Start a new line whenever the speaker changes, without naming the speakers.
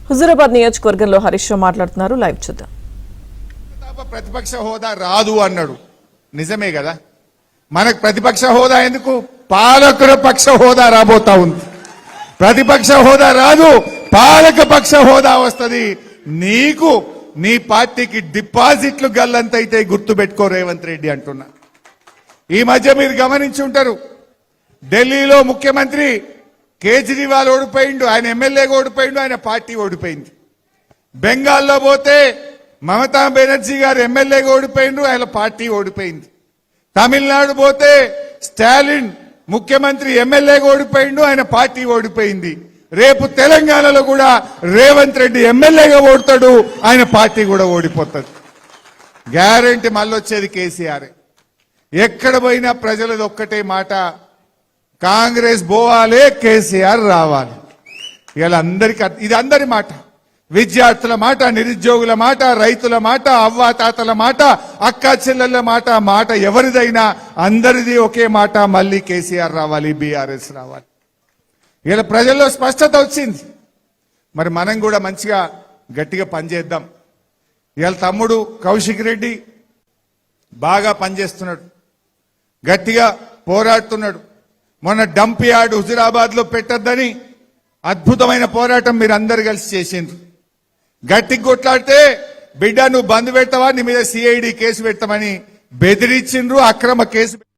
హుజూరాబాద్ నియోజకవర్గంలో హరీష్ రావు మాట్లాడుతున్నారు. లైవ్ చూద్దాం.
ప్రతిపక్ష హోదా రాదు అన్నాడు. నిజమే కదా. మనకు ప్రతిపక్ష హోదా ఎందుకు? పాలకుల పక్ష హోదా రాబోతా ఉంది. ప్రతిపక్ష హోదా రాదు, పాలక పక్ష హోదా వస్తుంది. నీకు నీ పార్టీకి డిపాజిట్లు గల్లంతైతే గుర్తు పెట్టుకో రేవంత్ రెడ్డి అంటున్నా. ఈ మధ్య మీరు గమనించి ఉంటారు, ఢిల్లీలో ముఖ్యమంత్రి కేజ్రీవాల్ ఓడిపోయిండు, ఆయన ఎమ్మెల్యేగా ఓడిపోయిండు, ఆయన పార్టీ ఓడిపోయింది. బెంగాల్లో పోతే మమతా బెనర్జీ గారు ఎమ్మెల్యేగా ఓడిపోయిండు, ఆయన పార్టీ ఓడిపోయింది. తమిళనాడు పోతే స్టాలిన్ ముఖ్యమంత్రి ఎమ్మెల్యేగా ఓడిపోయిండు, ఆయన పార్టీ ఓడిపోయింది. రేపు తెలంగాణలో కూడా రేవంత్ రెడ్డి ఎమ్మెల్యేగా ఓడతాడు, ఆయన పార్టీ కూడా ఓడిపోతుంది. గ్యారెంటీ మళ్ళొచ్చేది కేసీఆర్. ఎక్కడ పోయినా ప్రజలది ఒక్కటే మాట, కాంగ్రెస్ పోవాలి, కేసీఆర్ రావాలి. ఇలా అందరికీ ఇది అందరి మాట, విద్యార్థుల మాట, నిరుద్యోగుల మాట, రైతుల మాట, అవ్వాతాతల మాట, అక్కా చెల్లెళ్ళ మాట, మాట ఎవరిదైనా అందరిది ఒకే మాట, మళ్ళీ కేసీఆర్ రావాలి, బీఆర్ఎస్ రావాలి. ఇలా ప్రజల్లో స్పష్టత వచ్చింది. మరి మనం కూడా మంచిగా గట్టిగా పనిచేద్దాం. ఇవాళ తమ్ముడు కౌశిక్ రెడ్డి బాగా పనిచేస్తున్నాడు, గట్టిగా పోరాడుతున్నాడు. మొన్న డంప్ యార్డ్ హుజూరాబాద్ లో పెట్టద్దని అద్భుతమైన పోరాటం మీరు అందరు కలిసి చేసిండ్రు. గట్టికి కొట్లాడితే బిడ్డ నువ్వు బంద్ పెట్టవా, నీ మీద సిఐడి కేసు పెట్టమని బెదిరించిండ్రు, అక్రమ కేసు